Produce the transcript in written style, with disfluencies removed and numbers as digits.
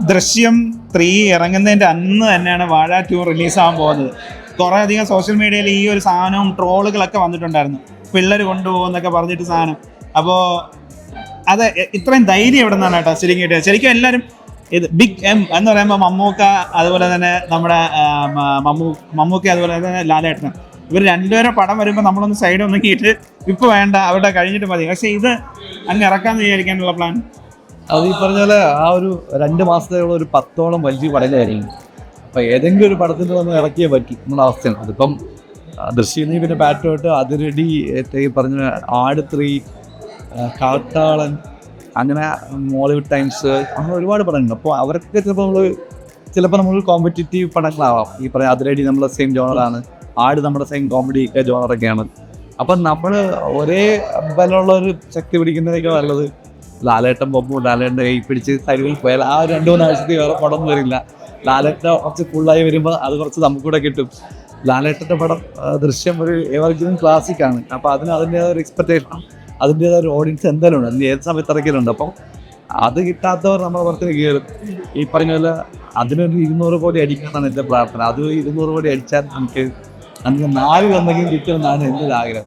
ദൃശ്യം 3 ഇറങ്ങുന്നതിൻ്റെ അന്ന് തന്നെയാണ് വാഴ 2 റിലീസാകാൻ പോകുന്നത്. കുറേ അധികം സോഷ്യൽ മീഡിയയിൽ ഈ ഒരു സാധനവും ട്രോളുകളൊക്കെ വന്നിട്ടുണ്ടായിരുന്നു. പിള്ളേർ കൊണ്ടുപോകുന്നൊക്കെ പറഞ്ഞിട്ട് സാധനം. അപ്പോൾ അത് ഇത്രയും ധൈര്യം എവിടെ നിന്നാണ് കേട്ടോ ശരിക്കും കിട്ടിയത്. ശരിക്കും എല്ലാവരും ഇത് ബിഗ് എം എന്ന് പറയുമ്പോൾ മമ്മൂക്ക, അതുപോലെ തന്നെ നമ്മുടെ മമ്മൂക്ക, അതുപോലെ തന്നെ ലാലേട്ടൻ, ഇവർ രണ്ടുപേരും പടം വരുമ്പോൾ നമ്മളൊന്ന് സൈഡ് ഒന്നുകിയിട്ട് ഇപ്പോൾ വേണ്ട, അവരുടെ കഴിഞ്ഞിട്ട് മതി. പക്ഷേ ഇത് അങ്ങ് ഇറക്കാമെന്ന് വിചാരിക്കാനുള്ള പ്ലാൻ അത് ഈ പറഞ്ഞ പോലെ ആ ഒരു 2 മാസത്തേക്കുള്ള ഒരു 10ഓളം വലിയ പടലായിരിക്കും. അപ്പോൾ ഏതെങ്കിലും ഒരു പടത്തിൽ വന്ന് ഇറക്കിയേ പറ്റി എന്നുള്ള അവസ്ഥയാണ്. അതിപ്പം ദൃശ്യം പിന്നെ പാറ്റോട്ട് അതിരടി പറഞ്ഞ ആട് 3, കാട്ടാളൻ, അങ്ങനെ മോളിവുഡ് ടൈംസ്, അങ്ങനെ ഒരുപാട് പടങ്ങളുണ്ട്. അപ്പോൾ അവരൊക്കെ ചിലപ്പോൾ നമ്മൾ കോമ്പറ്റീറ്റീവ് പടങ്ങളാവാം. ഈ പറഞ്ഞ അതിരടി നമ്മളെ സെയിം ജോണറാണ്, ആട് നമ്മുടെ സെയിം കോമഡി ജോണറൊക്കെയാണ്. അപ്പം നമ്മൾ ഒരേ ബലമുള്ളൊരു ശക്തി പിടിക്കുന്നതൊക്കെ നല്ലത് ലാലേട്ടൻ ബൊമ്മു, ലാലേട്ടൻ്റെ കൈ പിടിച്ച് സൈഡിൽ പോയാൽ ആ 2-3 ആഴ്ചത്തിൽ വേറെ പടമൊന്നും വരില്ല. ലാലേട്ടൻ കുറച്ച് ഫുള്ളായി വരുമ്പോൾ അത് കുറച്ച് നമുക്കൂടെ കിട്ടും. ലാലേട്ടൻ്റെ പടം ദൃശ്യം ഒരു എവർഗ്രീൻ ക്ലാസിക്കാണ്. അപ്പോൾ അതിൻ്റേതായ ഒരു എക്സ്പെക്റ്റേഷൻ, അതിൻ്റേതായ ഒരു ഓഡിയൻസ് എന്തായാലും ഉണ്ട്. അതിന് ഏത് സമയത്ത് ഇറക്കിയിട്ടുണ്ട്. അപ്പം അത് കിട്ടാത്തവർ നമ്മുടെ പുറത്തിന് കയറും. ഈ പറഞ്ഞ പോലെ അതിനൊരു 200 കോടി അടിക്കണമെന്നാണ് എൻ്റെ പ്രാർത്ഥന. അത് 200 കോടി അടിച്ചാൽ നമുക്ക് 4 തന്നെങ്കിലും കിട്ടുമെന്നാണ് എൻ്റെ ഒരു ആഗ്രഹം.